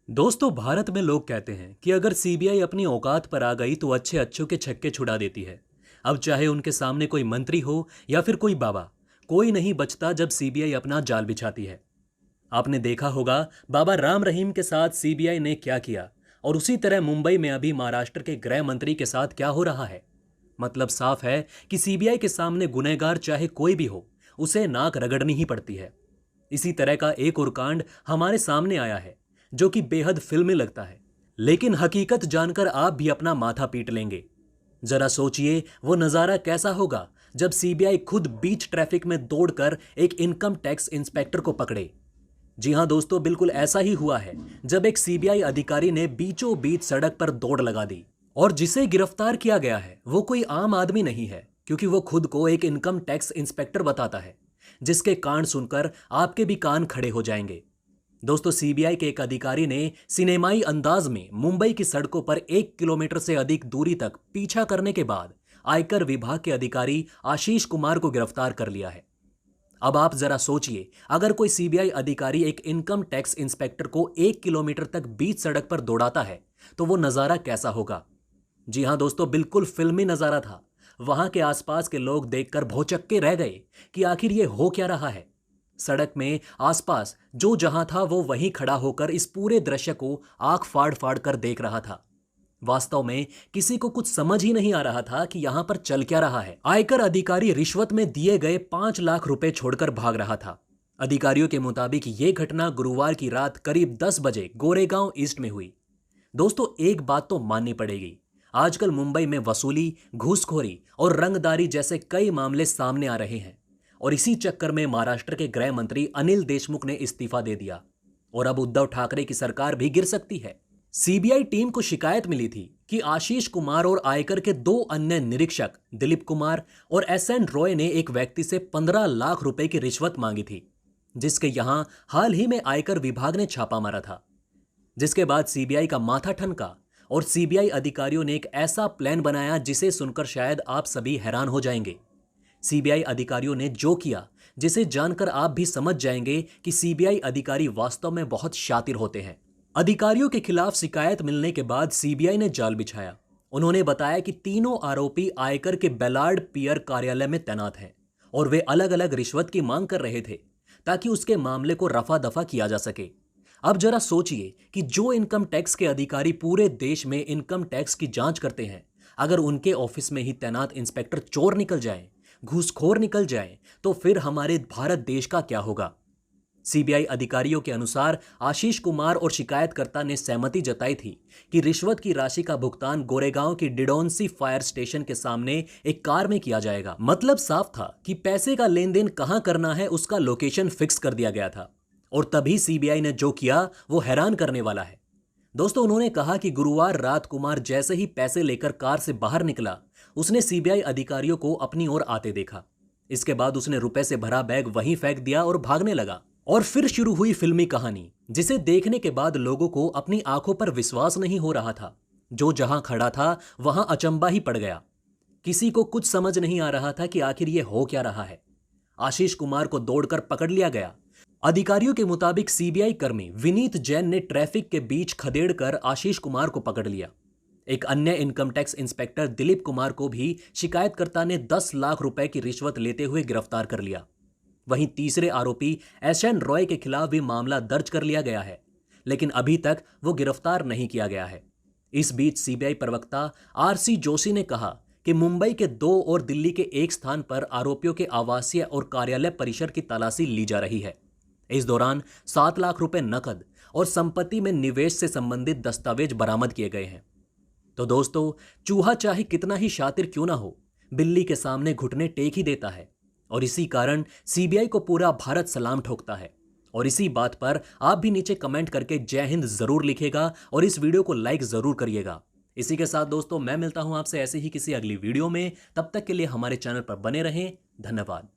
दोस्तों, भारत में लोग कहते हैं कि अगर सीबीआई अपनी औकात पर आ गई तो अच्छे अच्छों के छक्के छुड़ा देती है। अब चाहे उनके सामने कोई मंत्री हो या फिर कोई बाबा, कोई नहीं बचता जब सीबीआई अपना जाल बिछाती है। आपने देखा होगा बाबा राम रहीम के साथ सीबीआई ने क्या किया, और उसी तरह मुंबई में अभी महाराष्ट्र के गृह मंत्री के साथ क्या हो रहा है। मतलब साफ है कि सीबीआई के सामने गुनहगार चाहे कोई भी हो, उसे नाक रगड़नी ही पड़ती है। इसी तरह का एक और कांड हमारे सामने आया है, जो कि बेहद फिल्मी लगता है, लेकिन हकीकत जानकर आप भी अपना माथा पीट लेंगे। जरा सोचिए वो नजारा कैसा होगा जब सीबीआई खुद बीच ट्रैफिक में दौड़कर एक इनकम टैक्स इंस्पेक्टर को पकड़े। जी हां दोस्तों, बिल्कुल ऐसा ही हुआ है जब एक सीबीआई अधिकारी ने बीचों बीच सड़क पर दौड़ लगा दी। और जिसे गिरफ्तार किया गया है वो कोई आम आदमी नहीं है, क्योंकि वो खुद को एक इनकम टैक्स इंस्पेक्टर बताता है, जिसके कांड सुनकर आपके भी कान खड़े हो जाएंगे। दोस्तों, सीबीआई के एक अधिकारी ने सिनेमाई अंदाज में मुंबई की सड़कों पर 1 किलोमीटर से अधिक दूरी तक पीछा करने के बाद आयकर विभाग के अधिकारी आशीष कुमार को गिरफ्तार कर लिया है। अब आप जरा सोचिए, अगर कोई सीबीआई अधिकारी एक इनकम टैक्स इंस्पेक्टर को 1 किलोमीटर तक बीच सड़क पर दौड़ाता है तो वो नजारा कैसा होगा। जी हां दोस्तों, बिल्कुल फिल्मी नजारा था। वहां के आसपास के लोग देखकर भौचक्के रह गए कि आखिर ये हो क्या रहा है। सड़क में आसपास जो जहां था वो वहीं खड़ा होकर इस पूरे दृश्य को आंख फाड़ फाड़ कर देख रहा था। वास्तव में किसी को कुछ समझ ही नहीं आ रहा था कि यहां पर चल क्या रहा है। आयकर अधिकारी रिश्वत में दिए गए 5 लाख रुपए छोड़कर भाग रहा था। अधिकारियों के मुताबिक यह घटना गुरुवार की रात करीब 10 बजे गोरेगांव ईस्ट में हुई। दोस्तों, एक बात तो माननी पड़ेगी, आजकल मुंबई में वसूली, घूसखोरी और रंगदारी जैसे कई मामले सामने आ रहे हैं। और इसी चक्कर में महाराष्ट्र के गृह मंत्री अनिल देशमुख ने इस्तीफा दे दिया और अब उद्धव ठाकरे की सरकार भी गिर सकती है। सीबीआई टीम को शिकायत मिली थी कि आशीष कुमार और आयकर के 2 अन्य निरीक्षक दिलीप कुमार और एसएन रॉय ने एक व्यक्ति से 15 लाख रुपए की रिश्वत मांगी थी, जिसके यहां हाल ही में आयकर विभाग ने छापा मारा था। जिसके बाद सीबीआई का माथा ठनका और सीबीआई अधिकारियों ने एक ऐसा प्लान बनाया जिसे सुनकर शायद आप सभी हैरान हो जाएंगे। सीबीआई अधिकारियों ने जो किया, जिसे जानकर आप भी समझ जाएंगे कि सीबीआई अधिकारी वास्तव में बहुत शातिर होते हैं। अधिकारियों के खिलाफ शिकायत मिलने के बाद सीबीआई ने जाल बिछाया। उन्होंने बताया कि तीनों आरोपी आयकर के बेलार्ड पियर कार्यालय में तैनात हैं और वे अलग अलग रिश्वत की मांग कर रहे थे ताकि उसके मामले को रफा दफा किया जा सके। अब जरा सोचिए कि जो इनकम टैक्स के अधिकारी पूरे देश में इनकम टैक्स की जांच करते हैं, अगर उनके ऑफिस में ही तैनात इंस्पेक्टर चोर निकल जाए, घूसखोर निकल जाए, तो फिर हमारे भारत देश का क्या होगा। सीबीआई अधिकारियों के अनुसार आशीष कुमार और शिकायतकर्ता ने सहमति जताई थी कि रिश्वत की राशि का भुगतान गोरेगांव की डिडोंसी फायर स्टेशन के सामने एक कार में किया जाएगा। मतलब साफ था कि पैसे का लेन देन कहां करना है उसका लोकेशन फिक्स कर दिया गया था। और तभी सीबीआई ने जो किया वो हैरान करने वाला है। दोस्तों, उन्होंने कहा कि गुरुवार रात कुमार जैसे ही पैसे लेकर कार से बाहर निकला, उसने सीबीआई अधिकारियों को अपनी ओर आते देखा। इसके बाद उसने रुपए से भरा बैग वहीं फेंक दिया और भागने लगा। और फिर शुरू हुई फिल्मी कहानी, जिसे देखने के बाद लोगों को अपनी आंखों पर विश्वास नहीं हो रहा था। जो जहां खड़ा था वहां अचंबा ही पड़ गया। किसी को कुछ समझ नहीं आ रहा था कि आखिर ये हो क्या रहा है। आशीष कुमार को दौड़कर पकड़ लिया गया। अधिकारियों के मुताबिक सीबीआई कर्मी विनीत जैन ने ट्रैफिक के बीच खदेड़कर आशीष कुमार को पकड़ लिया। एक अन्य income tax inspector Dilip Kumar को भी शिकायतकर्ता ने 10 लाख रुपए की रिश्वत लेते हुए गिरफ्तार कर लिया। वहीं तीसरे आरोपी एसएन रॉय के खिलाफ भी मामला दर्ज कर लिया गया है, लेकिन अभी तक वो गिरफ्तार नहीं किया गया है। इस बीच सीबीआई प्रवक्ता आरसी जोशी ने कहा कि मुंबई के 2 और दिल्ली के 1 स्थान पर आरोपियों के आवासीय और कार्यालय परिसर की तलाशी ली जा रही है। इस दौरान 7 लाख रुपए नकद और संपत्ति में निवेश से संबंधित दस्तावेज बरामद किए गए हैं। तो दोस्तों, चूहा चाहे कितना ही शातिर क्यों ना हो, बिल्ली के सामने घुटने टेक ही देता है। और इसी कारण सीबीआई को पूरा भारत सलाम ठोकता है। और इसी बात पर आप भी नीचे कमेंट करके जय हिंद जरूर लिखेगा और इस वीडियो को लाइक जरूर करिएगा। इसी के साथ दोस्तों, मैं मिलता हूं आपसे ऐसे ही किसी अगली वीडियो में। तब तक के लिए हमारे चैनल पर बने रहें। धन्यवाद।